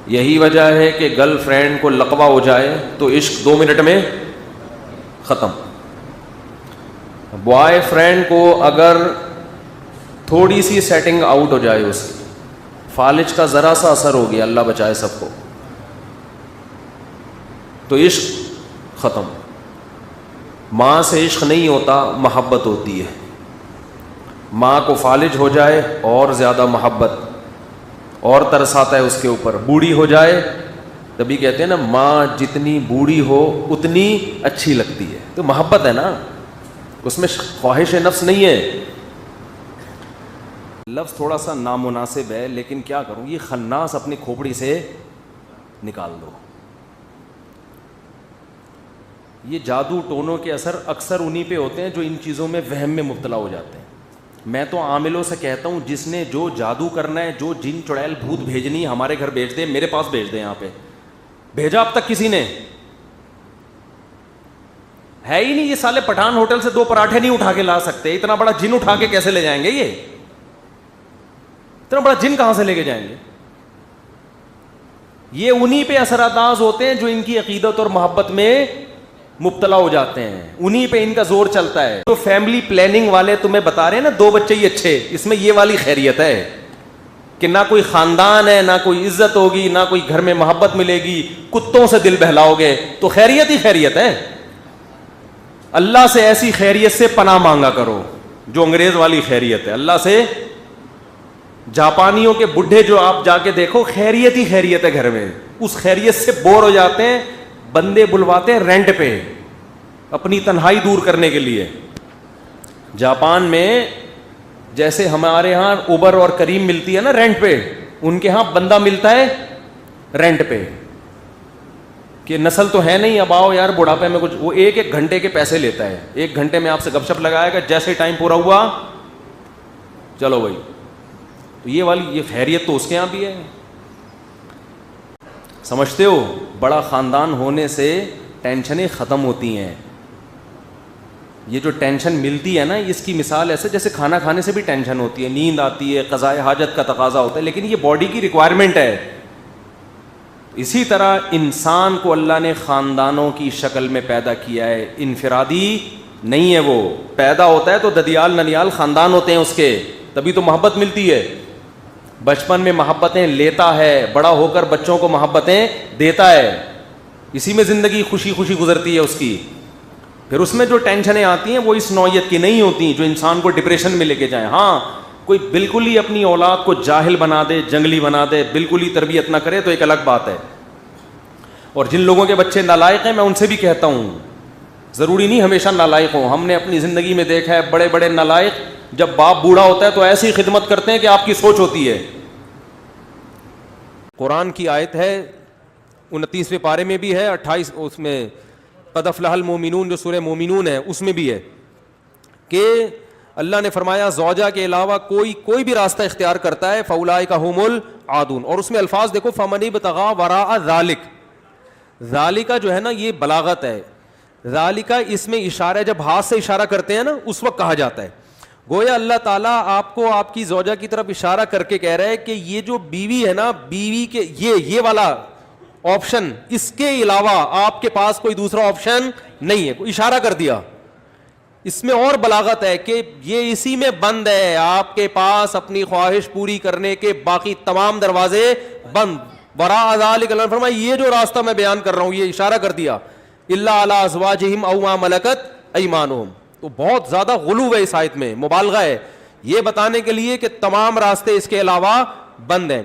یہی وجہ ہے کہ گرل فرینڈ کو لقبہ ہو جائے تو عشق 2 منٹ میں ختم. بوائے فرینڈ کو اگر تھوڑی سی سیٹنگ آؤٹ ہو جائے، اس کی فالج کا ذرا سا اثر ہو گیا، اللہ بچائے سب کو، تو عشق ختم. ماں سے عشق نہیں ہوتا، محبت ہوتی ہے. ماں کو فالج ہو جائے اور زیادہ محبت اور ترس آتا ہے اس کے اوپر. بوڑھی ہو جائے، تبھی کہتے ہیں نا ماں جتنی بوڑھی ہو اتنی اچھی لگتی ہے، تو محبت ہے نا، اس میں خواہش نفس نہیں ہے. لفظ تھوڑا سا نامناسب ہے لیکن کیا کروں، یہ خناس اپنی کھوپڑی سے نکال دو. یہ جادو ٹونوں کے اثر اکثر انہی پہ ہوتے ہیں جو ان چیزوں میں وہم میں مبتلا ہو جاتے ہیں. میں تو عاملوں سے کہتا ہوں جس نے جو جادو کرنا ہے، جو جن چڑیل بھوت بھیجنی ہمارے گھر بھیج دیں، میرے پاس بھیج دیں. یہاں پہ بھیجا اب تک کسی نے ہے ہی نہیں. یہ سالے پٹھان ہوٹل سے 2 پراٹھے نہیں اٹھا کے لا سکتے، اتنا بڑا جن اٹھا کے کیسے لے جائیں گے؟ یہ اتنا بڑا جن کہاں سے لے کے جائیں گے؟ یہ انہی پہ اثر انداز ہوتے ہیں جو ان کی عقیدت اور محبت میں مبتلا ہو جاتے ہیں، انہی پہ ان کا زور چلتا ہے. تو فیملی پلاننگ والے تمہیں بتا رہے ہیں نا 2 بچے ہی اچھے، اس میں یہ والی خیریت ہے کہ نہ کوئی خاندان ہے، نہ کوئی عزت ہوگی، نہ کوئی گھر میں محبت ملے گی، کتوں سے دل بہلاؤ گے، تو خیریت ہی خیریت ہے. اللہ سے ایسی خیریت سے پناہ مانگا کرو جو انگریز والی خیریت ہے. اللہ سے، جاپانیوں کے بڈھے جو آپ جا کے دیکھو، خیریت ہی خیریت ہے گھر میں. اس خیریت سے بور ہو جاتے ہیں، بندے بلواتے ہیں رینٹ پہ اپنی تنہائی دور کرنے کے لیے. جاپان میں جیسے ہمارے ہاں اوبر اور کریم ملتی ہے نا رینٹ پہ، ان کے ہاں بندہ ملتا ہے رینٹ پہ. کہ نسل تو ہے نہیں، اب آؤ یار بڑھاپے میں کچھ، وہ 1 گھنٹے کے پیسے لیتا ہے. 1 گھنٹے میں آپ سے گپ شپ لگائے گا، جیسے ٹائم پورا ہوا چلو بھائی. تو یہ والی یہ خیریت تو اس کے یہاں بھی ہے. سمجھتے ہو؟ بڑا خاندان ہونے سے ٹینشنیں ختم ہوتی ہیں. یہ جو ٹینشن ملتی ہے نا، اس کی مثال ایسے جیسے کھانا کھانے سے بھی ٹینشن ہوتی ہے، نیند آتی ہے، قضاء حاجت کا تقاضا ہوتا ہے، لیکن یہ باڈی کی ریکوائرمنٹ ہے. اسی طرح انسان کو اللہ نے خاندانوں کی شکل میں پیدا کیا ہے، انفرادی نہیں ہے. وہ پیدا ہوتا ہے تو ددیال ننیال خاندان ہوتے ہیں اس کے، تبھی تو محبت ملتی ہے. بچپن میں محبتیں لیتا ہے، بڑا ہو کر بچوں کو محبتیں دیتا ہے، اسی میں زندگی خوشی خوشی گزرتی ہے اس کی. پھر اس میں جو ٹینشنیں آتی ہیں وہ اس نوعیت کی نہیں ہوتی جو انسان کو ڈپریشن میں لے کے جائیں. ہاں کوئی بالکل ہی اپنی اولاد کو جاہل بنا دے، جنگلی بنا دے، بالکل ہی تربیت نہ کرے تو ایک الگ بات ہے. اور جن لوگوں کے بچے نالائق ہیں میں ان سے بھی کہتا ہوں، ضروری نہیں ہمیشہ نالائق ہوں. ہم نے اپنی زندگی میں دیکھا ہے بڑے بڑے نالائق جب باپ بوڑھا ہوتا ہے تو ایسی خدمت کرتے ہیں کہ آپ کی سوچ ہوتی ہے. قرآن کی آیت ہے 29ویں پارے میں بھی ہے، 28 اس میں قد افلح المومنون جو سورہ مومنون ہے اس میں بھی ہے کہ اللہ نے فرمایا زوجہ کے علاوہ کوئی بھی راستہ اختیار کرتا ہے فاولئک ھم العادون. اور اس میں الفاظ دیکھو فمن ابتغى وراء ذلک. ذالک جو ہے نا یہ بلاغت ہے. ذالک اس میں اشارہ، جب ہاتھ سے اشارہ کرتے ہیں نا اس وقت کہا جاتا ہے. گویا اللہ تعالیٰ آپ کو آپ کی زوجہ کی طرف اشارہ کر کے کہہ رہا ہے کہ یہ جو بیوی ہے نا، بیوی کے یہ والا آپشن، اس کے علاوہ آپ کے پاس کوئی دوسرا آپشن نہیں ہے. اشارہ کر دیا. اس میں اور بلاغت ہے کہ یہ اسی میں بند ہے، آپ کے پاس اپنی خواہش پوری کرنے کے باقی تمام دروازے بند. وراء ذلک اللہ نے فرمایا یہ جو راستہ میں بیان کر رہا ہوں، یہ اشارہ کر دیا، الا علی ازواجہم او ما ملکت ایمانہم. تو بہت زیادہ غلو ہے اس آیت میں، مبالغہ ہے یہ بتانے کے لیے کہ تمام راستے اس کے علاوہ بند ہیں.